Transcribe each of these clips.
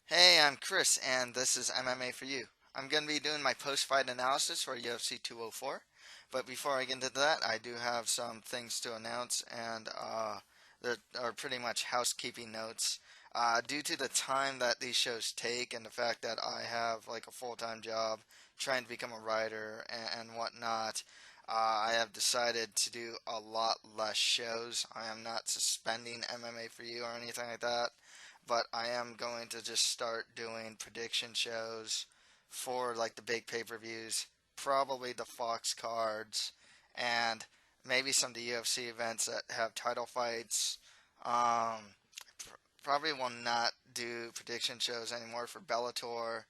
Hey, I'm Chris, and this is MMA for You. I'm going to be doing my post-fight analysis for UFC 204, but before I get into that, I do have some things to announce, and there are pretty much housekeeping notes. Due to the time that these shows take and the fact that I have like a full-time job trying to become a writer and whatnot, I have decided to do a lot less shows. I am not suspending MMA for You or anything like that, but I am going to just start doing prediction shows for like the big pay-per-views, probably the Fox cards, and maybe some of the UFC events that have title fights. Um, Probably will not do prediction shows anymore for Bellator.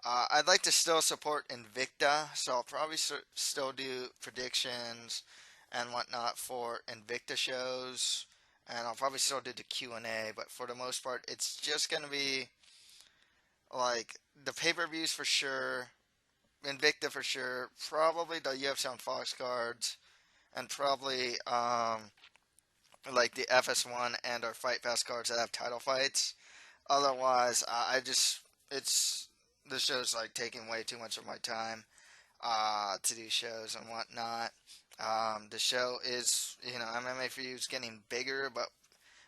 I'd like to still support Invicta, so I'll probably still do predictions and whatnot for Invicta shows, and I'll probably still do the Q&A. But for the most part, it's just gonna be like the pay-per-views for sure, Invicta for sure, probably the UFC on Fox cards, and probably like the FS1 and our Fight Pass cards that have title fights. Otherwise, I just it's the show's like taking way too much of my time to do shows and whatnot. The show is, MMA for You is getting bigger, but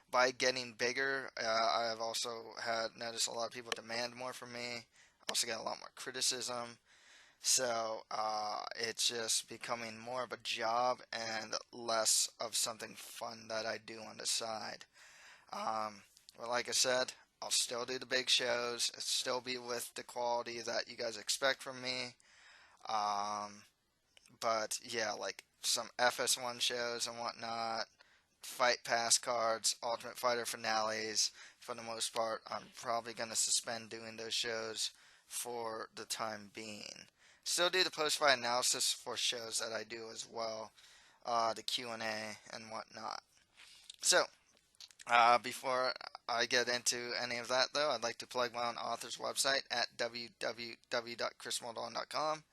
by getting bigger, I have also had noticed a lot of people demand more from me. Also get a lot more criticism. So it's just becoming more of a job and less of something fun that I do on the side. Um, but like I said, I'll still do the big shows. It'll still be with the quality that you guys expect from me. Um, but yeah, like some FS1 shows and whatnot, Fight Pass cards, Ultimate Fighter finales. For the most part, I'm probably going to suspend doing those shows for the time being. Still do the post-fight analysis for shows that I do as well, the Q&A and whatnot. So, before I get into any of that, though, I'd like to plug my own author's website at www.chrismoldon.com.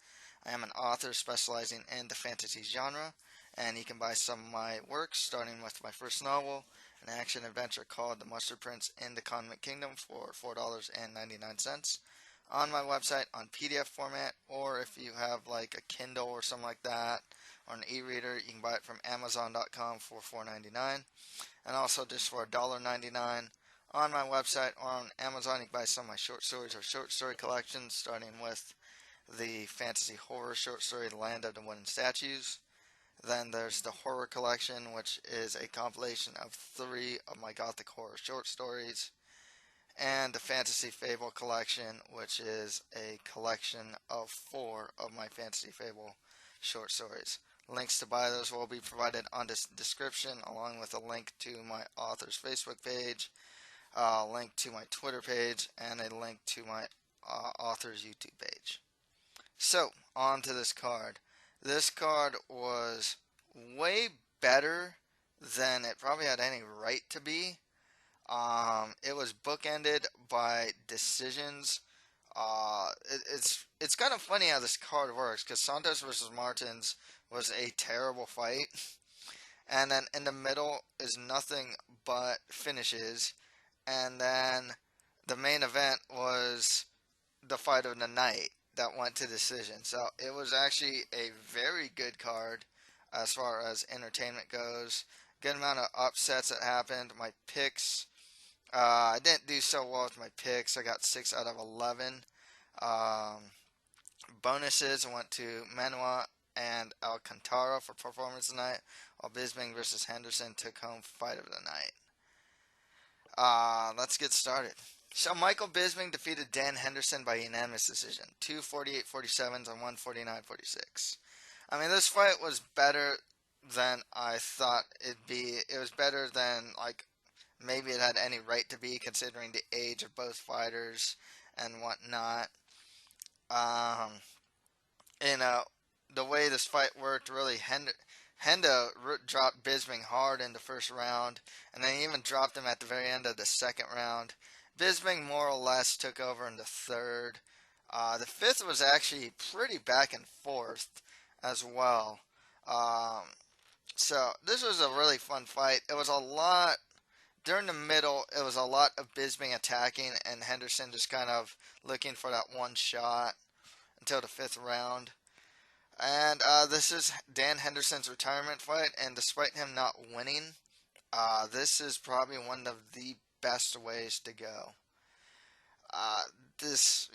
I am an author specializing in the fantasy genre, and you can buy some of my works, starting with my first novel, an action adventure called The Mustard Prince in the Convict Kingdom, for $4.99 on my website on PDF format, or if you have like a Kindle or something like that, or an e-reader, you can buy it from Amazon.com for $4.99, and also just for $1.99 on my website or on Amazon. You can buy some of my short stories or short story collections, starting with the fantasy horror short story The Land of the Wooden Statues. Then there's the horror collection, which is a compilation of 3 of my gothic horror short stories, and the fantasy fable collection, which is a collection of 4 of my fantasy fable short stories. Links to buy those will be provided on this description, along with a link to my author's Facebook page, a link to my Twitter page, and a link to my author's YouTube page. So, on to this card. This card was way better than it probably had any right to be. It was bookended by decisions. It's kind of funny how this card works, because Santos versus Martins was a terrible fight, and then in the middle is nothing but finishes, and then the main event was the fight of the night that went to decision. So it was actually a very good card as far as entertainment goes. Good amount of upsets that happened. My picks, I didn't do so well with my picks. I got 6 out of 11. Um, Bonuses went to Manuel and Alcantara for performance tonight, while Bisbing versus Henderson took home fight of the night. Let's get started. So Michael Bisping defeated Dan Henderson by unanimous decision, 248-47 on 149-46. I mean, this fight was better than I thought it'd be. It was better than like maybe it had any right to be, considering the age of both fighters and whatnot. Um, you know, the way this fight worked, really, Henda dropped Bisping hard in the first round, and then he even dropped him at the very end of the second round. Bisping more or less took over in the third. The fifth was actually pretty back and forth as well. Um, so this was a really fun fight. It was a lot during the middle, it was a lot of Bisping attacking and Henderson just kind of looking for that one shot until the fifth round. And this is Dan Henderson's retirement fight, and despite him not winning, this is probably one of the best ways to go. Uh, this,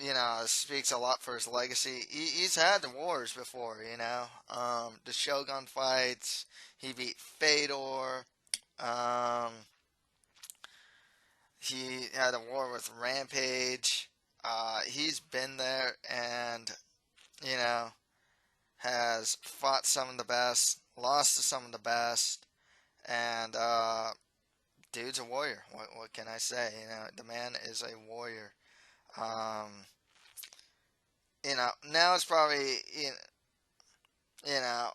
speaks a lot for his legacy. He's had the wars before, the Shogun fights. He beat Fedor. Um, he had a war with Rampage. He's been there and, you know, has fought some of the best, lost to some of the best, and dude's a warrior. What can I say? The man is a warrior. Um, now it's probably you know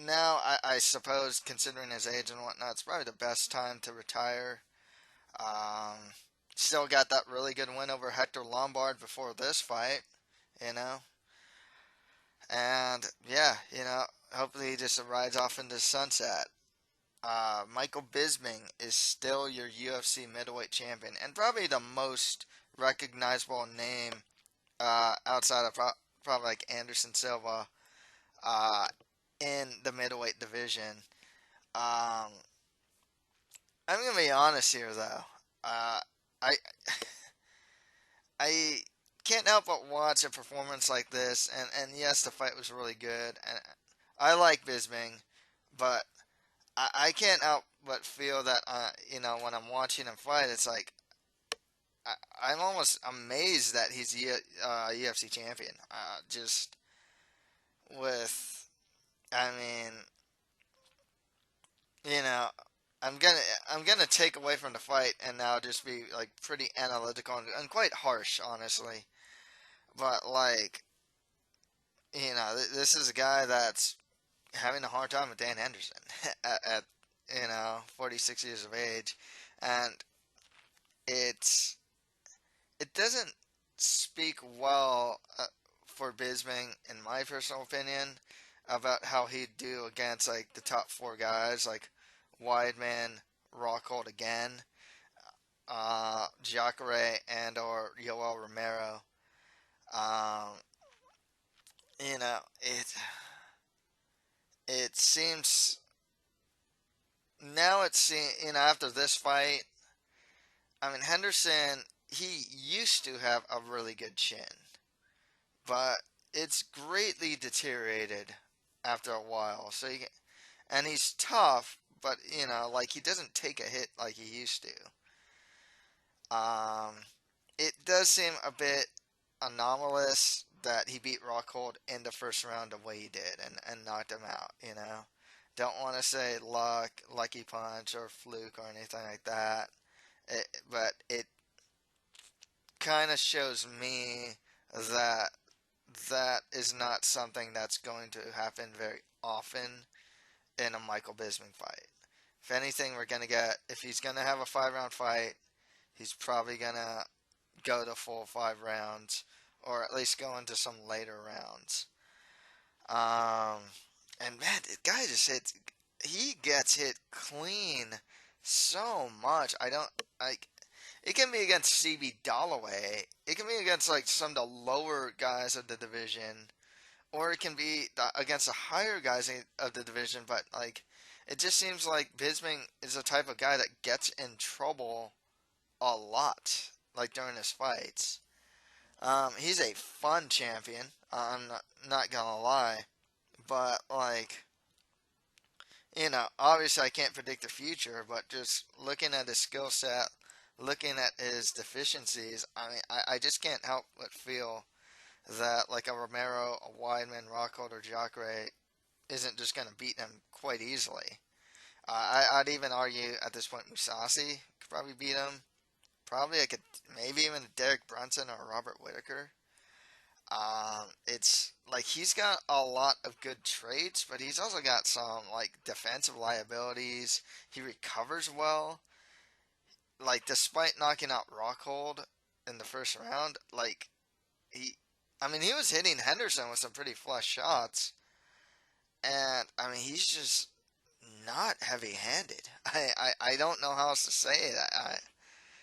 now I suppose considering his age and whatnot, it's probably the best time to retire. Um, Still got that really good win over Hector Lombard before this fight, you know, and yeah, hopefully he just rides off into the sunset. Michael Bisping is still your UFC middleweight champion and probably the most recognizable name outside of probably like Anderson Silva uh, in the middleweight division. Um, I'm gonna be honest here though. I I can't help but watch a performance like this, and yes, the fight was really good, and I like Bisping, but I can't help but feel that when I'm watching him fight, it's like I'm almost amazed that he's UFC champion. Just with, I mean, you know, I'm gonna I'm gonna take away from the fight and now just be like pretty analytical and quite harsh, honestly. But like, this is a guy that's having a hard time with Dan Henderson at 46 years of age, and it's it doesn't speak well for Bisping, in my personal opinion, about how he'd do against like the top four guys like Weidman, Rockhold again, Jacare, and or Yoel Romero. Um, it seems now after this fight, I mean Henderson, he used to have a really good chin, but it's greatly deteriorated after a while. And he's tough, but like he doesn't take a hit like he used to. It does seem a bit anomalous that he beat Rockhold in the first round the way he did and knocked him out. Don't want to say luck, lucky punch, or fluke or anything like that. But it kind of shows me that that is not something that's going to happen very often in a Michael Bisping fight. If anything, if he's going to have a 5 round fight, he's probably going to go the full 5 rounds or at least go into some later rounds. And man, the guy he gets hit clean so much. I don't, like, it can be against CB Dollaway. It can be against like some of the lower guys of the division, or it can be against the higher guys of the division. But like, it just seems like Bisping is the type of guy that gets in trouble a lot, like during his fights. He's a fun champion. I'm not gonna lie, but like, obviously I can't predict the future, but just looking at his skill set, looking at his deficiencies, I mean, I just can't help but feel that like a Romero, a Weidman, Rockhold, or Jacare isn't just going to beat him quite easily. I'd even argue at this point Musasi could probably beat him. Probably maybe even Derek Brunson or Robert Whitaker. It's like he's got a lot of good traits, but he's also got some like defensive liabilities. He recovers well. Like despite knocking out Rockhold in the first round, like he was hitting Henderson with some pretty flush shots, and I mean not heavy-handed. I don't know how else to say it.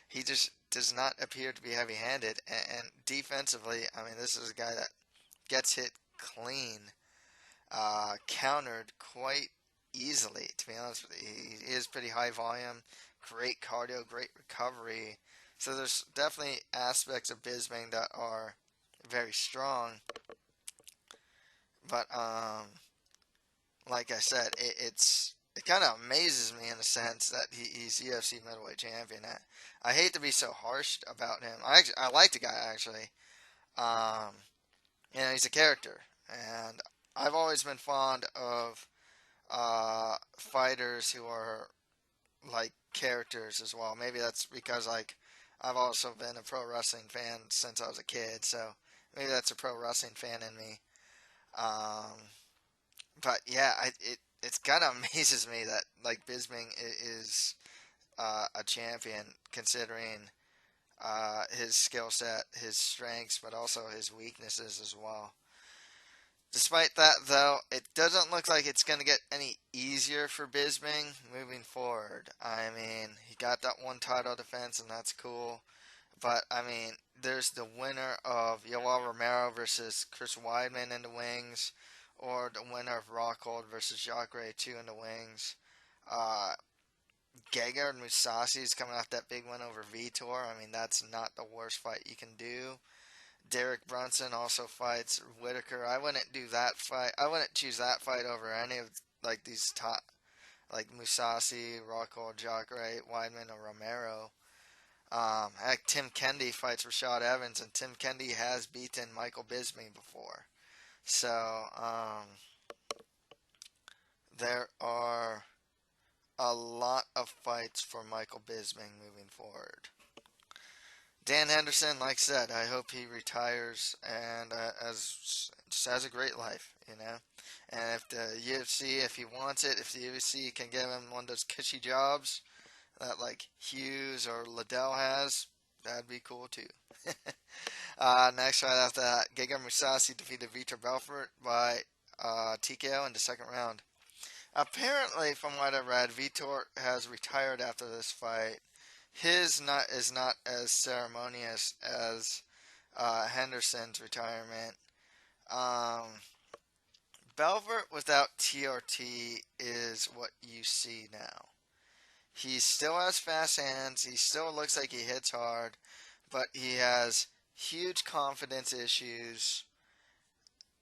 He just does not appear to be heavy-handed, and defensively, I mean, this is a guy that gets hit clean, countered quite easily, to be honest with you. He is pretty high volume, great cardio, great recovery. So there's definitely aspects of Bisping that are very strong, but like I said, it kind of amazes me in a sense that he's UFC middleweight champion. I hate to be so harsh about him. I like the guy actually. Um, he's a character, and I've always been fond of fighters who are like characters as well. Maybe that's because like I've also been a pro wrestling fan since I was a kid, so maybe that's a pro wrestling fan in me. Um, but yeah, it kind of amazes me that like Bisping is a champion considering his skill set, his strengths, but also his weaknesses as well. Despite that, though, it doesn't look like it's going to get any easier for Bisping moving forward. I mean, he got that one title defense, and that's cool. But, I mean, there's the winner of Yoel Romero versus Chris Weidman in the wings, or the winner of Rockhold versus Jacare 2 in the wings. Uh, Gegard Mousasi is coming off that big win over Vitor. I mean, that's not the worst fight you can do. Derek Brunson also fights Whitaker. I wouldn't do that fight. I wouldn't choose that fight over any of like these top, like Mousasi, Rockhold, Jacare, Weidman, or Romero. Heck, Tim Kennedy fights Rashad Evans, and Tim Kennedy has beaten Michael Bisping before. So there are a lot of fights for Michael Bisping moving forward. Dan Henderson, like I said, I hope he retires and just has a great life, you know. And if the UFC, if he wants it, if the UFC can give him one of those cushy jobs that like Hughes or Liddell has, that'd be cool too. Next fight after that, Gegard Mousasi defeated Vitor Belfort by TKO in the second round. Apparently, from what I read, Vitor has retired after this fight. His not is not as ceremonious as Henderson's retirement. Um, Belfort without TRT is what you see now. He still has fast hands. He still looks like he hits hard, but he has huge confidence issues.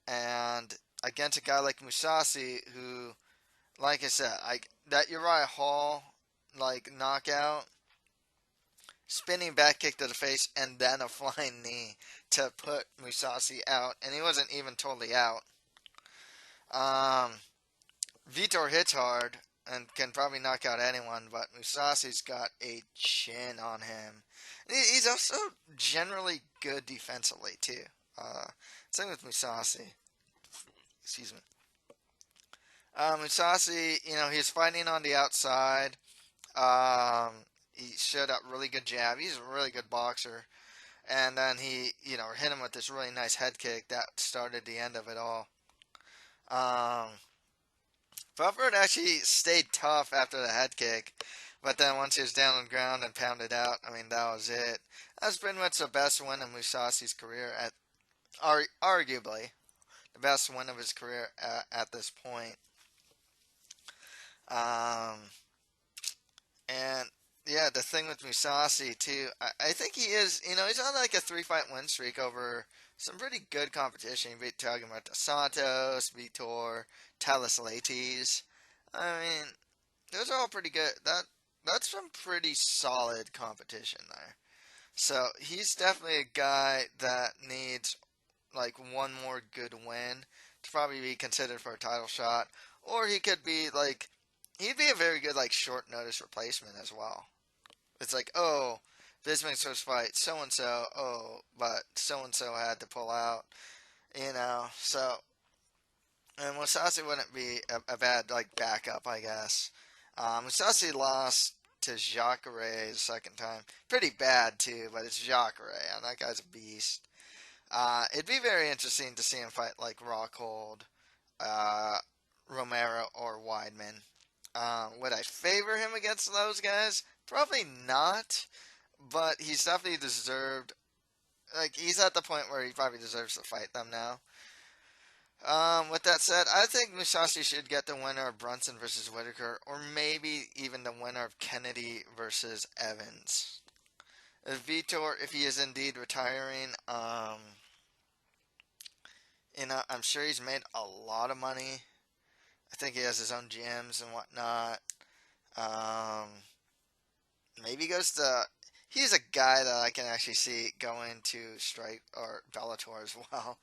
And against a guy like Mousasi, who, like I said, that Uriah Hall like knockout, spinning back kick to the face, and then a flying knee to put Mousasi out, and he wasn't even totally out. Um, Vitor hits hard and can probably knock out anyone, but Mousasi's got a chin on him. He's also generally good defensively too. Same with Mousasi. Excuse me. Mousasi, he's fighting on the outside. He showed up really good jab. He's a really good boxer. And then he, hit him with this really nice head kick that started the end of it all. Bufford actually stayed tough after the head kick, but then once he was down on the ground and pounded out, I mean, that was it. That's pretty much the best win of Mousasi's career arguably the best win of his career at this point. And yeah, the thing with Mousasi too, I think he is, he's on like a 3-fight win streak over some pretty good competition. He beat Tagamata Santos, Vitor, Talis Leites. I mean, those are all pretty good. That's some pretty solid competition there. So he's definitely a guy that needs like one more good win to probably be considered for a title shot, or he could be like he'd be a very good like short notice replacement as well. It's like, oh, Bisping's supposed to fight so and so, but so and so had to pull out, So, and Mousasi wouldn't be a bad like backup, I guess. Mousasi lost to Jacare the second time, pretty bad too, but it's Jacare, and that guy's a beast. It'd be very interesting to see him fight like Rockhold, Romero, or Weidman. Would I favor him against those guys? Probably not, but he's definitely deserved. Like, he's at the point where he probably deserves to fight them now. With that said, I think Musashi should get the winner of Brunson versus Whitaker, or maybe even the winner of Kennedy versus Evans. If Vitor, if he is indeed retiring, I'm sure he's made a lot of money. I think he has his own gyms and whatnot. Um, maybe he goes to. He's a guy that I can actually see going to Strike or Bellator as well.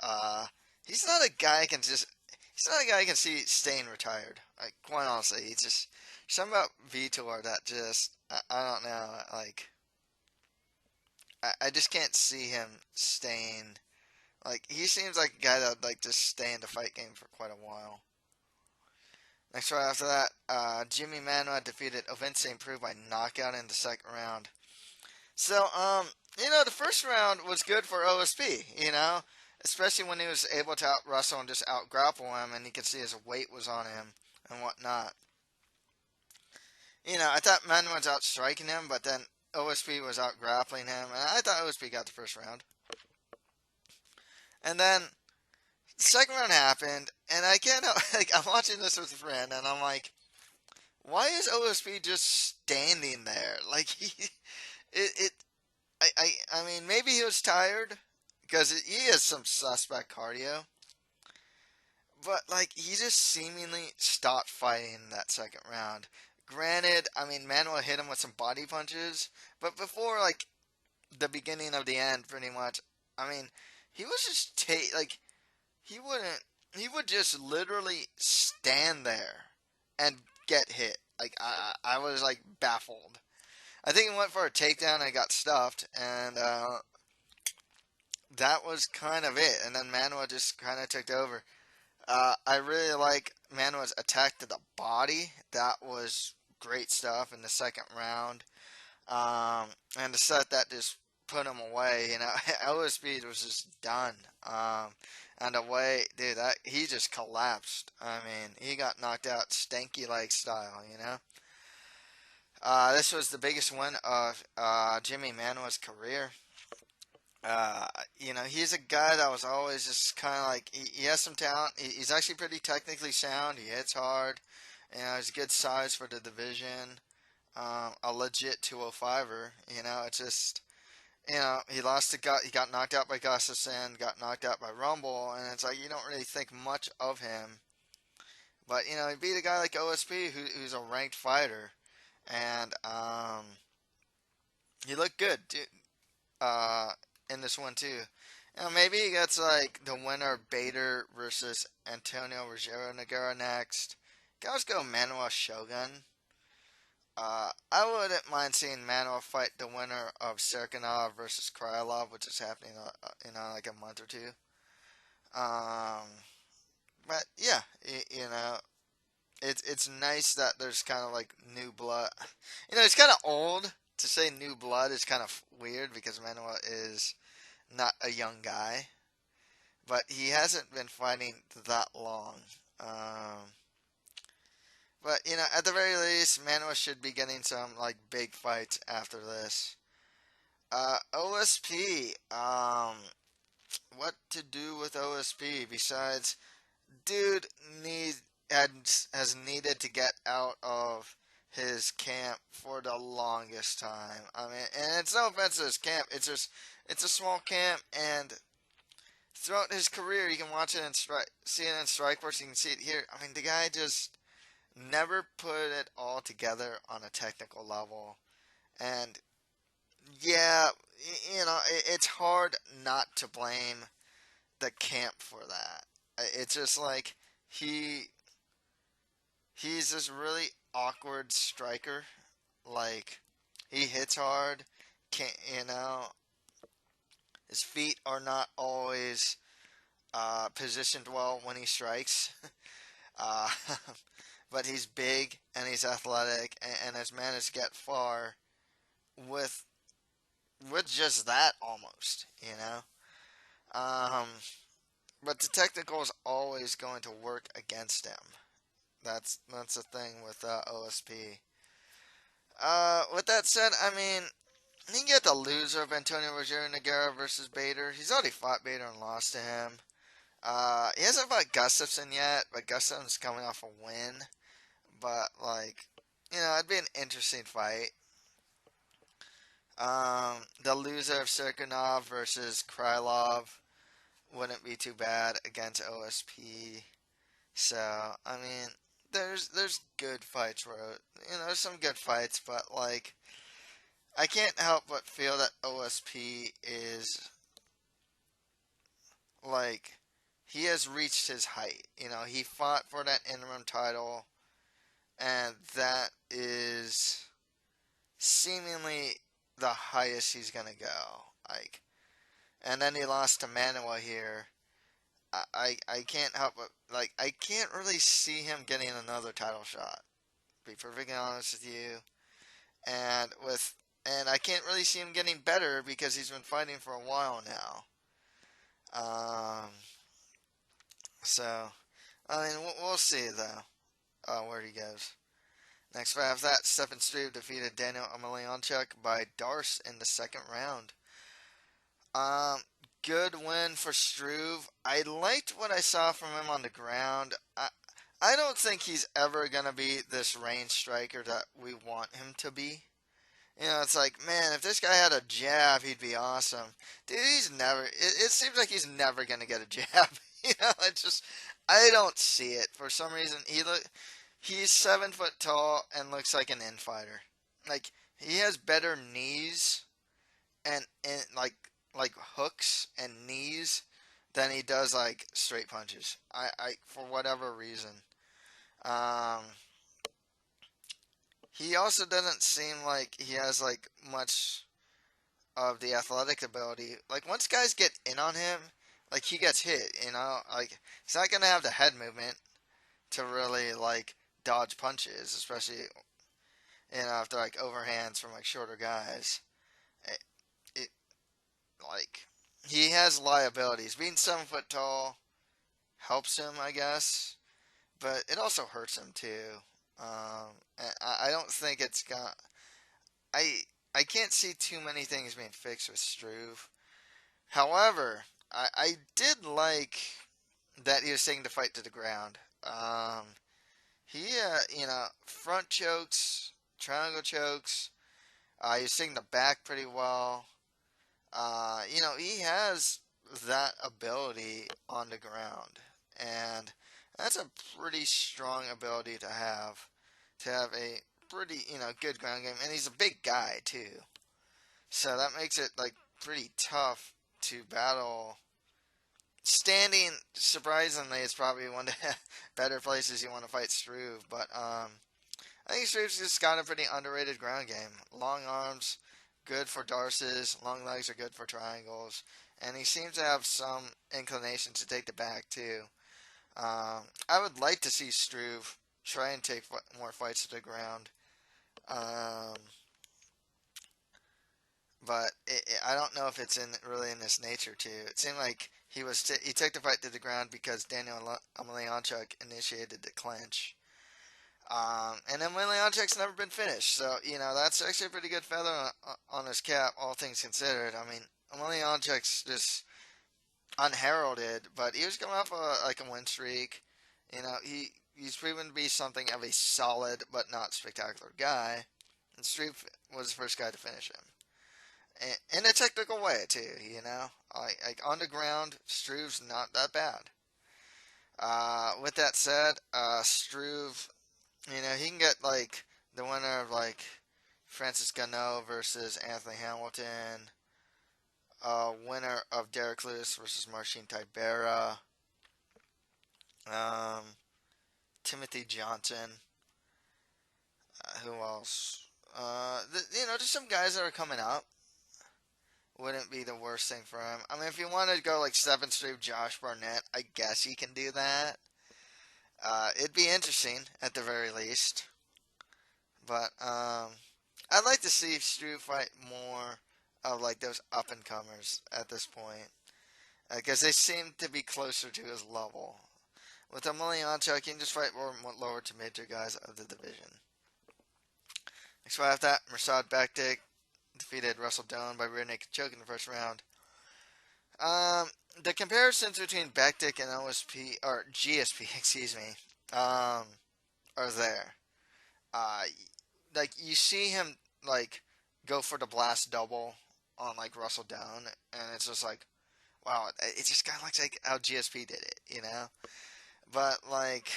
Uh, he's not a guy I can just. He's not a guy I can see staying retired. Like, quite honestly, he's just something about Vitor that just I don't know. Like, I just can't see him staying. Like, he seems like a guy that would like to stay in the fight game for quite a while. Next right after that, Jimmy Manuwa defeated Ovince St. Preux by knockout in the second round. So, the first round was good for OSP, especially when he was able to out wrestle and just out grapple him, and you could see his weight was on him and whatnot. I thought Manuwa was out striking him, but then OSP was out grappling him, and I thought OSP got the first round. And then the second round happened, and I can't help, like, I'm watching this with a friend, and I'm like, why is OSP just standing there? Like, I mean, maybe he was tired, because he has some suspect cardio, but, like, he just seemingly stopped fighting in that second round. Granted, I mean, Manuel hit him with some body punches, but before, like, the beginning of the end, pretty much, I mean, he was just, like, he would just literally stand there and get hit. Like, I was, like, baffled. I think he went for a takedown and got stuffed, and that was kind of it. And then Manuwa just kind of took over. I really like Manuwa's attack to the body. That was great stuff in the second round. And the set that just put him away, OSP was just done. And the way, dude, that he just collapsed. I mean, he got knocked out stanky leg style, This was the biggest win of Jimmy Manuwa's career. He's a guy that was always just kind of like, he has some talent. He's actually pretty technically sound. He hits hard. He's a good size for the division. A legit 205er. It's just, he he got knocked out by Gustafsson, got knocked out by Rumble, and it's like, you don't really think much of him. But, he beat a guy like OSP, who's a ranked fighter. And, he looked good, dude, in this one, too. Maybe he gets, like, the winner Bader versus Antonio Ruggiero Nogueira next. Can always go Manuel Shogun. I wouldn't mind seeing Manuel fight the winner of Serkinov versus Krylov, which is happening, like a month or two. But yeah, it's nice that there's kind of like new blood. It's kind of old to say new blood is kind of weird because Manuel is not a young guy, but he hasn't been fighting that long. But, at the very least, Manuwa should be getting some, like, big fights after this. OSP, what to do with OSP besides, dude has needed to get out of his camp for the longest time. I mean, and it's no offense to his camp, it's a small camp, and throughout his career, you can watch it and see it in Strikeforce, you can see it here. I mean, the guy just never put it all together on a technical level. And yeah, it's hard not to blame the camp for that. It's just like he's this really awkward striker. Like, he hits hard, can't, his feet are not always positioned well when he strikes. uh, but he's big and he's athletic and has managed to get far with just that almost, but the technical is always going to work against him. That's the thing with OSP. With that said, I mean, he can get the loser of Antonio Rogério Nogueira versus Bader. He's already fought Bader and lost to him. He hasn't fought Gustafsson yet, but Gustafsson's coming off a win. But like, it'd be an interesting fight. The loser of Serkinov versus Krylov wouldn't be too bad against OSP. So I mean, there's good fights where there's some good fights, but like I can't help but feel that OSP is like he has reached his height. He fought for that interim title, and that is seemingly the highest he's gonna go. Like, and then he lost to Manuwa here. I can't help but like I can't really see him getting another title shot. To be perfectly honest with you, and I can't really see him getting better because he's been fighting for a while now. Um, so I mean we'll see though where he goes. Next fight after that, Stefan Struve defeated Daniel Emelianchuk by Darce in the second round. Um, Good win for Struve. I liked what I saw from him on the ground. I don't think he's ever gonna be this range striker that we want him to be. It's like, man, if this guy had a jab, he'd be awesome. Dude, he's never. It seems like he's never gonna get a jab. It's just, I don't see it for some reason. He's 7 foot tall and looks like an infighter. Like he has better knees and like hooks and knees than he does like straight punches. I for whatever reason. Um, he also doesn't seem like he has like much of the athletic ability. Like once guys get in on him, like he gets hit. Like he's not gonna have the head movement to really like dodge punches, especially if they're like overhands from like shorter guys. It like he has liabilities. Being 7 foot tall helps him, I guess, but it also hurts him too. I don't think it's got. I I can't see too many things being fixed with Struve. However, I did like that he was taking the fight to the ground. He front chokes, triangle chokes. He was taking the back pretty well. He has that ability on the ground, and that's a pretty strong ability to have. To have a pretty, good ground game, and he's a big guy too, so that makes it like pretty tough to battle. Standing, surprisingly, is probably one of the better places you want to fight Struve, but I think Struve's just got a pretty underrated ground game. Long arms, good for Darces. Long legs are good for triangles. And he seems to have some inclination to take the back, too. I would like to see Struve try and take more fights to the ground. Um, but I don't know if it's really in his nature, too. It seemed like he took the fight to the ground because Daniel Emelianchuk initiated the clinch. And then Leonchuk's never been finished, so that's actually a pretty good feather on his cap, all things considered. I mean, Leonchuk's just unheralded, but he was coming off a win streak. He's proven to be something of a solid but not spectacular guy, and Struve was the first guy to finish him in a technical way too. Like on the ground, Struve's not that bad. With that said, Struve. He can get like the winner of like Francis Gano versus Anthony Hamilton, winner of Derek Lewis versus Marcin Tybera, um, Timothy Johnson. Who else? Just some guys that are coming up. Wouldn't be the worst thing for him. I mean, if you wanted to go like Stephen Struve, Josh Barnett, I guess he can do that. It'd be interesting at the very least. But I'd like to see Struve fight more of like those up and comers at this point, because they seem to be closer to his level. With Emelianenko, he can just fight more lower to mid-tier guys of the division. Next fight after that, Mirsad Bektic defeated Russell Doan by rear naked choke in the first round. The comparisons between Bektic and OSP, or GSP, excuse me, are there. Uh, like, you see him, like, go for the blast double on, like, Russell Doan, and it's just like, wow, it just kind of looks like how GSP did it, you know? But, like,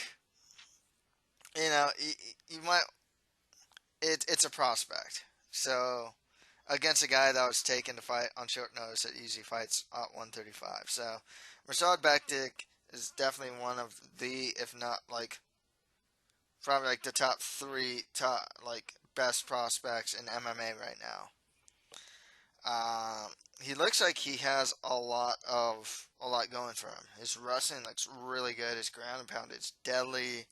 you know, you might, it's a prospect. So, against a guy that was taken to fight on short notice that usually fights at 135. So, Mirsad Bektic is definitely one of the, if not, like, probably, like, the top three, like, best prospects in MMA right now. He looks like he has a lot going for him. His wrestling looks really good. His ground and pound is deadly.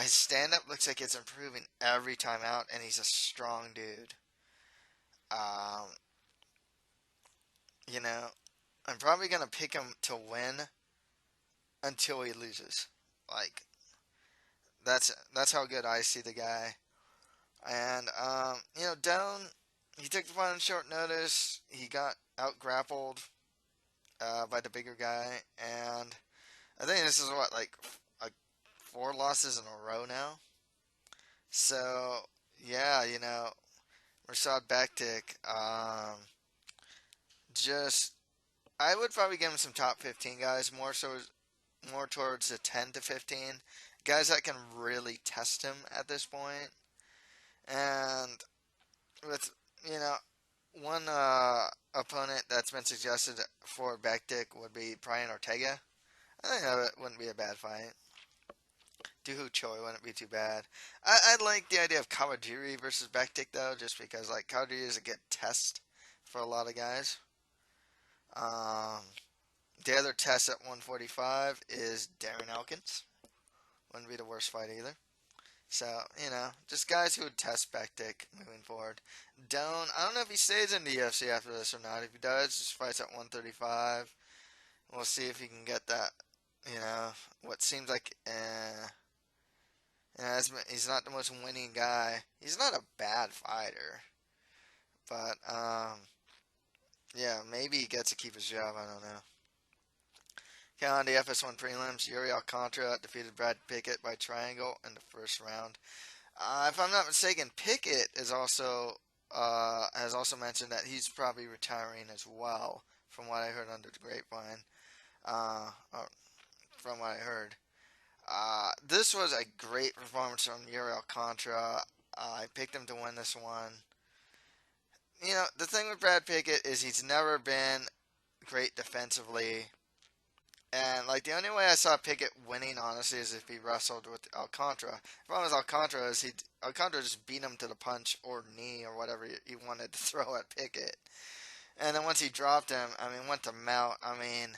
His stand-up looks like it's improving every time out, and he's a strong dude. Um, you know, I'm probably gonna pick him to win until he loses. Like, that's how good I see the guy. And you know, Doan, he took the fight on short notice. He got out grappled by the bigger guy, and I think this is what, like 4 losses in a row now. So yeah, you know, Mirsad Bektic, just I would probably give him some top 15 guys, more towards the 10 to 15 guys that can really test him at this point. And with, you know, one opponent that's been suggested for Bektic would be Brian Ortega. I think that wouldn't be a bad fight. Dooho Choi wouldn't be too bad. I like the idea of Kawajiri versus Bektic though, just because like Kawajiri is a good test for a lot of guys. Um, the other test at 145 is Darren Elkins. Wouldn't be the worst fight either. So, you know, just guys who would test Bektic moving forward. Doan, I don't know if he stays in the UFC after this or not. If he does, just fights at 135. We'll see if he can get that, you know, what seems like, you know, he's not the most winning guy. He's not a bad fighter. But, yeah, maybe he gets to keep his job. I don't know. Okay, on the FS1 prelims, Yuri Alcantara defeated Brad Pickett by triangle in the first round. If I'm not mistaken, Pickett is also has also mentioned that he's probably retiring as well, from what I heard under the grapevine. From what I heard, this was a great performance from Yuri Alcantara. I picked him to win this one. You know, the thing with Brad Pickett is he's never been great defensively. And, like, the only way I saw Pickett winning, honestly, is if he wrestled with Alcantara. The problem with Alcantara is Alcantara just beat him to the punch or knee or whatever he wanted to throw at Pickett. And then once he dropped him, I mean, went to mount. I mean,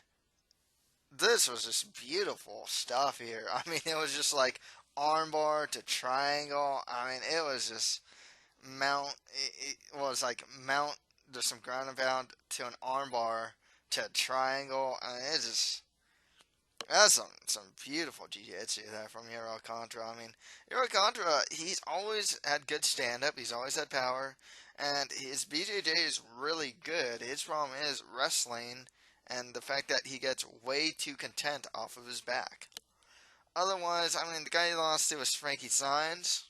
this was just beautiful stuff here. I mean, it was just like armbar to triangle. I mean, it was just mount. It was like mount. There's some ground and pound to an armbar to a triangle. I mean, it's just. That's some beautiful jiu-jitsu there from Yuri Alcantara. I mean, Yuri Alcantara, he's always had good stand-up. He's always had power. And his BJJ is really good. His problem is wrestling and the fact that he gets way too content off of his back. Otherwise, I mean, the guy he lost to was Frankie Saenz.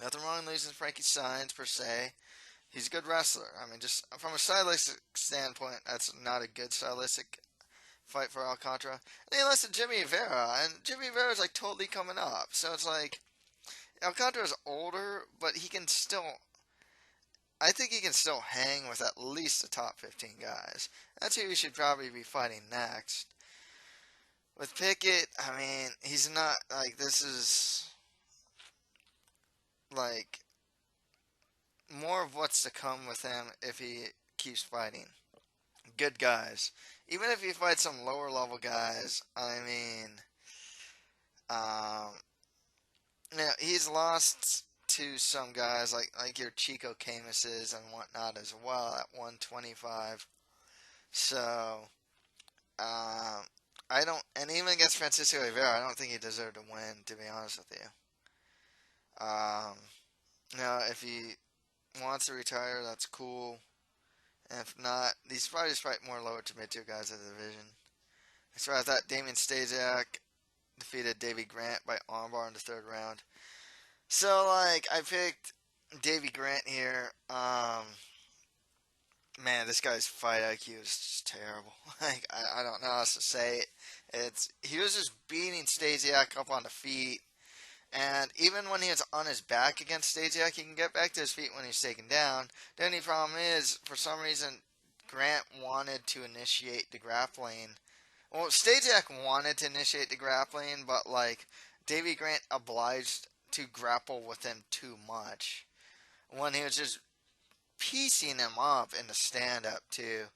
Nothing wrong with losing Frankie Saenz, per se. He's a good wrestler. I mean, just from a stylistic standpoint, that's not a good stylistic fight for Alcantara. And he lost to Jimmy Rivera, and Jimmy Rivera's like totally coming up. So it's like Alcantara's older, but he can still. I think he can still hang with at least the top 15 guys. That's who he should probably be fighting next. With Pickett, I mean, he's not like this is like more of what's to come with him if he keeps fighting good guys. Even if he fights some lower level guys, I mean, you know, he's lost to some guys like your Chico Camises and whatnot as well at 125. So, I don't, and even against Francisco Rivera, I don't think he deserved to win, to be honest with you. Now, if he wants to retire, that's cool. And if not, he's probably just fight more lower to mid tier guys of the division. So I thought Damian Stasiak defeated Davy Grant by armbar in the third round. So, like, I picked Davy Grant here. Man, this guy's fight IQ is just terrible. Like, I don't know how else to say it. He was just beating Stasiak up on the feet, and even when he was on his back against Stasiak, he can get back to his feet when he's taken down. The only problem is, for some reason, Grant wanted to initiate the grappling. Well, Stasiak wanted to initiate the grappling, but like Davy Grant obliged to grapple with him too much when he was just piecing him up in the stand up too.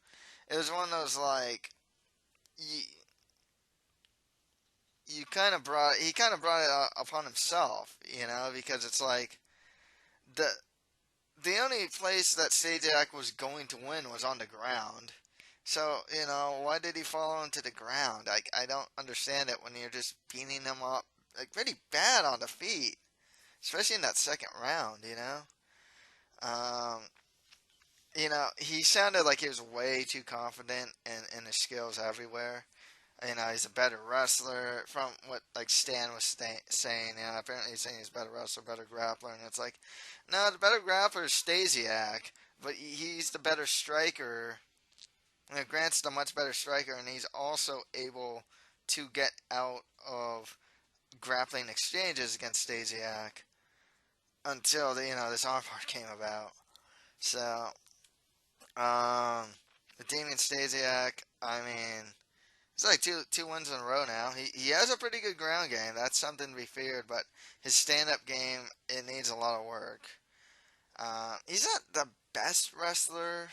It was one of those like you, he kind of brought it upon himself, because it's like the the only place that Stasiak was going to win was on the ground. So, why did he fall into the ground? I don't understand it when you're just beating him up like pretty bad on the feet, especially in that second round. Um, he sounded like he was way too confident in his skills everywhere. He's a better wrestler from what like Stan was saying. Apparently he's saying he's a better wrestler, better grappler, and it's like, no, the better grappler is Stasiak, but he's the better striker. Grant's the much better striker, and he's also able to get out of grappling exchanges against Stasiak until this armbar came about. So, Damian Stasiak, I mean, it's like two wins in a row now. He has a pretty good ground game. That's something to be feared, but his stand-up game, it needs a lot of work. He's not the best wrestler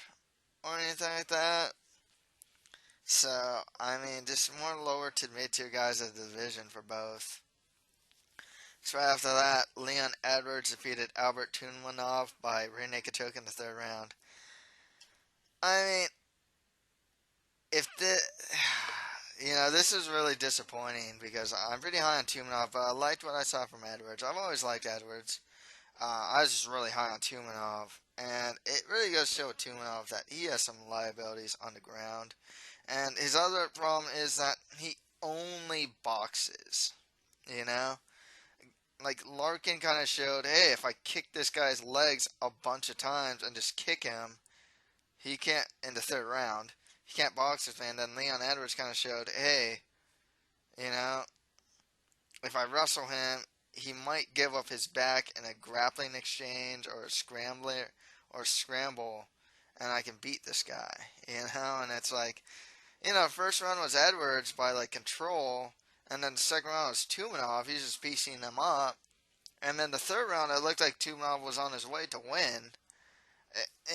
or anything like that. So, I mean, just more lower to mid-tier guys of the division for both. So after that, Leon Edwards defeated Albert Tunmanov by rear naked choke in the third round. I mean, if the... this is really disappointing because I'm pretty high on Tumanov, but I liked what I saw from Edwards. I've always liked Edwards. I was just really high on Tumanov, and it really goes to show with Tumanov that he has some liabilities on the ground. And his other problem is that he only boxes, Like, Larkin kind of showed, hey, if I kick this guy's legs a bunch of times and just kick him, he can't, in the third round, he can't box with me. And then Leon Edwards kind of showed, hey, if I wrestle him, he might give up his back in a grappling exchange or a scramble, and I can beat this guy, And it's like, first round was Edwards by like control, and then the second round was Tumanov. He's just piecing them up, and then the third round it looked like Tumanov was on his way to win.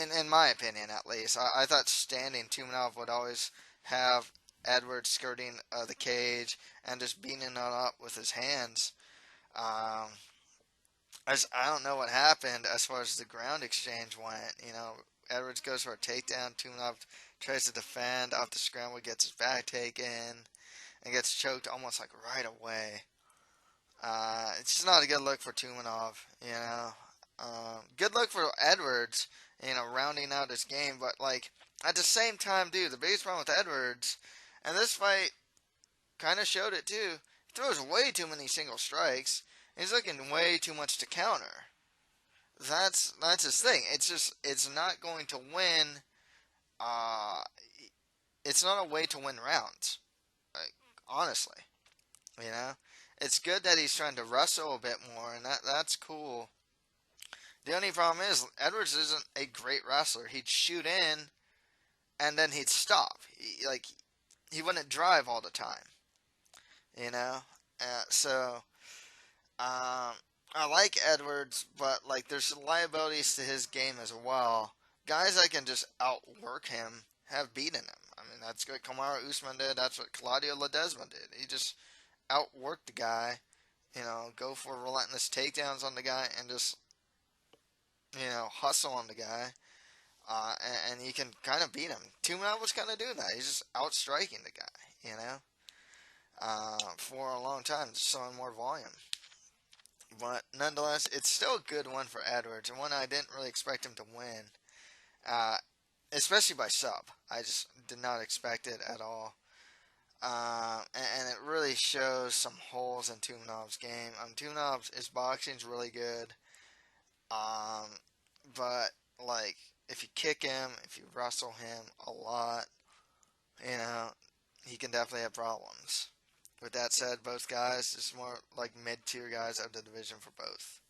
In my opinion, at least, I thought standing Tumanov would always have Edwards skirting the cage and just beating it up with his hands. I don't know what happened as far as the ground exchange went. Edwards goes for a takedown. Tumanov tries to defend off the scramble, gets his back taken, and gets choked almost like right away. It's just not a good look for Tumanov, Good look for Edwards, rounding out his game, but like at the same time, dude, the biggest problem with Edwards, and this fight kind of showed it too, he throws way too many single strikes. He's looking way too much to counter. That's his thing. It's not going to win. It's not a way to win rounds. Like, honestly, it's good that he's trying to wrestle a bit more, and that's cool. The only problem is Edwards isn't a great wrestler. He'd shoot in, and then he'd stop. He wouldn't drive all the time. So I like Edwards, but like there's liabilities to his game as well. Guys that can just outwork him have beaten him. I mean, that's what Kamaru Usman did. That's what Claudio Ledesma did. He just outworked the guy. Go for relentless takedowns on the guy and just hustle on the guy. And you can kind of beat him. Tumanov was kind of doing that. He's just outstriking the guy. for a long time, showing more volume. But nonetheless, it's still a good one for Edwards, and one I didn't really expect him to win, uh, especially by sub. I just did not expect it at all. And it really shows some holes in Tumanov's game. Tumanov's his boxing's really good, um, but like if you kick him, if you wrestle him a lot, you know, he can definitely have problems. With that said, both guys is more like mid-tier guys of the division for both.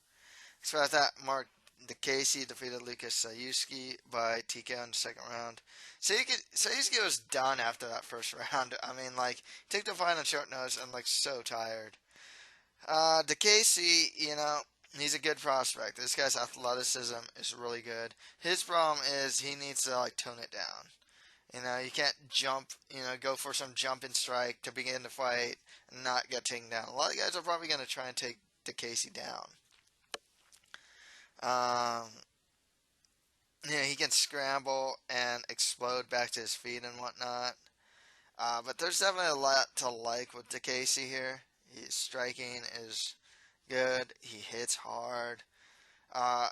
So I thought Mark DeCasey defeated Lucas Sayuski by TKO in the second round. Sayuski was done after that first round. I mean, like, he took the fight on short notice and, like, so tired. DeCasey, you know, he's a good prospect. This guy's athleticism is really good. His problem is he needs to, like, tone it down. You know, you can't jump, you know, go for some jump and strike to begin the fight and not get taken down. A lot of guys are probably going to try and take DeCasey down. Yeah, he can scramble and explode back to his feet and whatnot. But there's definitely a lot to like with DeCasey here. His striking is good. He hits hard. Uh,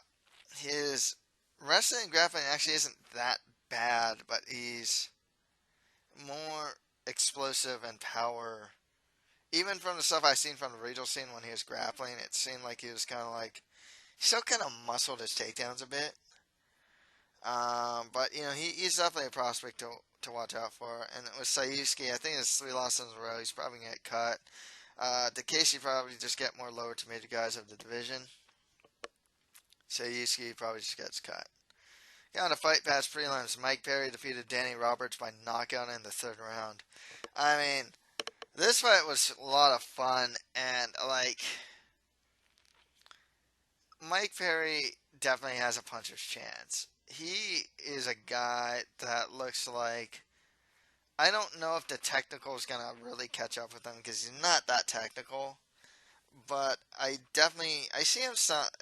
his wrestling and grappling actually isn't that bad, but he's more explosive and power. Even from the stuff I've seen from the regional scene when he was grappling, it seemed like he was kind of like, he still kind of muscled his takedowns a bit. But you know, he's definitely a prospect to watch out for. And with Sayuski, I think it's 3 losses in a row. He's probably gonna get cut. DeCasey probably just get more lower to mid guys of the division. Sayuski probably just gets cut. Got a fight past prelims. Mike Perry defeated Danny Roberts by knockout in the third round. I mean, this fight was a lot of fun, and like Mike Perry definitely has a puncher's chance. He is a guy that looks like, I don't know if the technical is gonna really catch up with him because he's not that technical. But I see him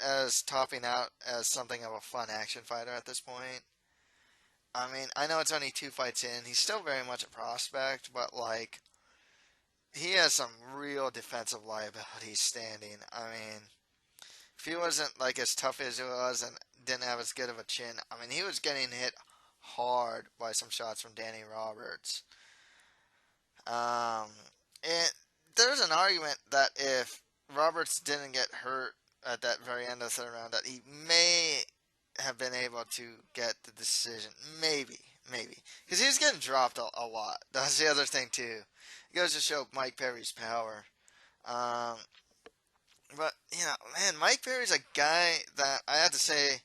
as topping out as something of a fun action fighter at this point. I mean, I know it's only 2 fights in. He's still very much a prospect, but like he has some real defensive liabilities standing. I mean, if he wasn't like as tough as he was and didn't have as good of a chin, I mean, he was getting hit hard by some shots from Danny Roberts. Um, and there's an argument that if Roberts didn't get hurt at that very end of the third round, that he may have been able to get the decision. Maybe. Because he was getting dropped a lot. That's the other thing, too. It goes to show Mike Perry's power. Um, but, you know, man, Mike Perry's a guy that I have to say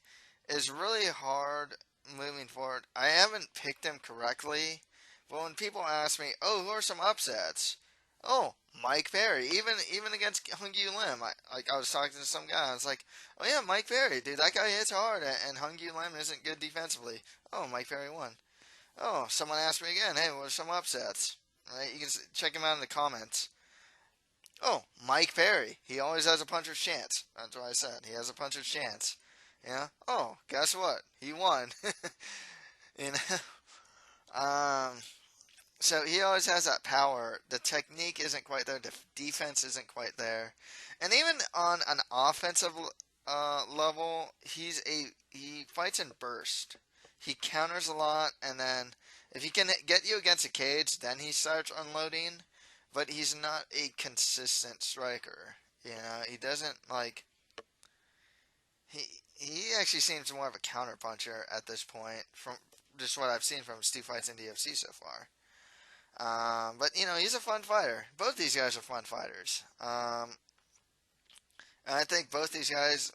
is really hard moving forward. I haven't picked him correctly, but when people ask me, oh, who are some upsets? Oh, Mike Perry. Even against Hung Yu Lim. I was talking to some guy. I was like, oh yeah, Mike Perry. Dude, that guy hits hard, and Hung Yu Lim isn't good defensively. Oh, Mike Perry won. Oh, someone asked me again, hey, what are some upsets? Right? You can check him out in the comments. Oh, Mike Perry. He always has a puncher's chance. That's what I said. He has a puncher's chance. Yeah. Oh, guess what? He won. you know. So he always has that power. The technique isn't quite there. The defense isn't quite there. And even on an offensive level, he fights in burst. He counters a lot, and then if he can get you against a cage, then he starts unloading. But he's not a consistent striker. You know, he doesn't like. He actually seems more of a counter puncher at this point, from just what I've seen from his 2 fights in the UFC so far. But you know, he's a fun fighter. Both these guys are fun fighters. And I think both these guys,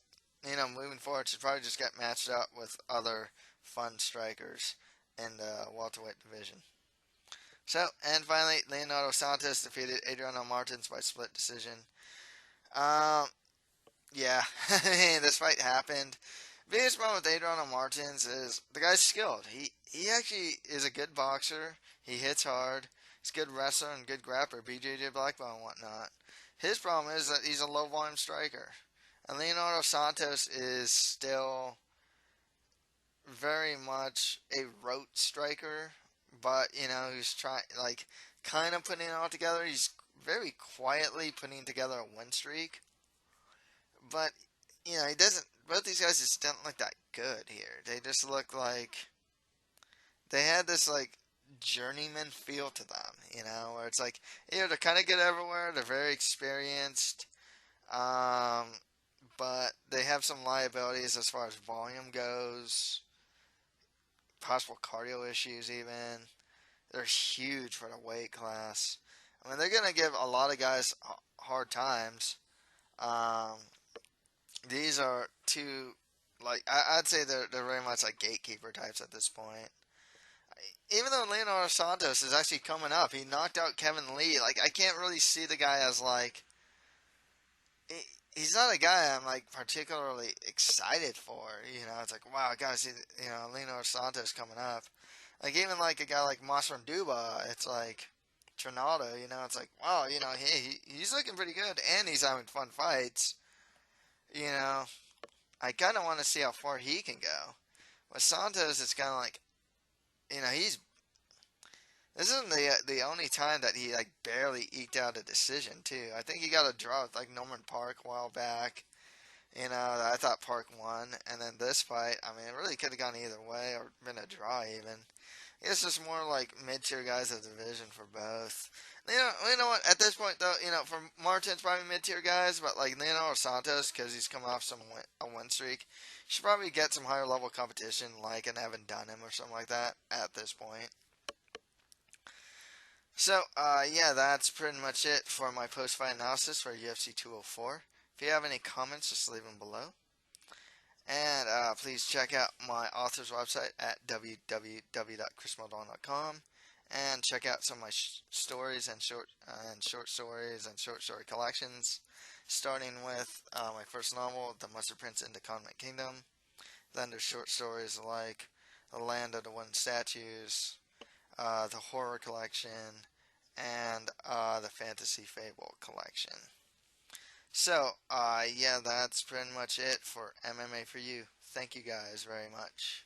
you know, moving forward, should probably just get matched up with other fun strikers in the welterweight division. So, and finally, Leonardo Santos defeated Adriano Martins by split decision. Yeah, this fight happened. Biggest problem with Adriano Martins is the guy's skilled. He actually is a good boxer. He hits hard. He's a good wrestler and good grappler, BJJ black belt and whatnot. His problem is that he's a low volume striker. And Leonardo Santos is still very much a rote striker, but you know, he's trying, like, kind of putting it all together. He's very quietly putting together a win streak. But, he doesn't. Both these guys just don't look that good here. They just look like they had this like journeyman feel to them, where it's like, they're kind of good everywhere. They're very experienced, um, but they have some liabilities as far as volume goes, possible cardio issues even. They're huge for the weight class. I mean, they're gonna give a lot of guys hard times. Um, these are two, like I'd say they're very much like gatekeeper types at this point. Even though Leonardo Santos is actually coming up, he knocked out Kevin Lee. Like, I can't really see the guy as like he's not a guy I'm like particularly excited for. It's like, wow, I gotta see Leonardo Santos coming up. Like, even like a guy like Masran Duba, it's like Trinaldo. It's like, wow, he's looking pretty good and he's having fun fights. You know, I kind of want to see how far he can go. With Santos, it's kind of like, he's this isn't the only time that he like barely eked out a decision too. I think he got a draw with like Norman Park a while back. I thought Park won, and then this fight, I mean, it really could have gone either way or been a draw even. It's just more like mid-tier guys of the division for both. You know what? At this point, though, for Martin's probably mid-tier guys, but like Leonardo Santos, because he's coming off a win streak, should probably get some higher level competition, like an Evan Dunham or something like that. At this point. So, yeah, that's pretty much it for my post-fight analysis for UFC 204. If you have any comments, just leave them below. And please check out my author's website at www.chrismaldon.com and check out some of my stories and short stories and short story collections, starting with my first novel, The Mustard Prince in the Condiment Kingdom. Then there's short stories like The Land of the Wooden Statues, the Horror Collection, and the Fantasy Fable Collection. So, yeah, that's pretty much it for MMA for You. Thank you guys very much.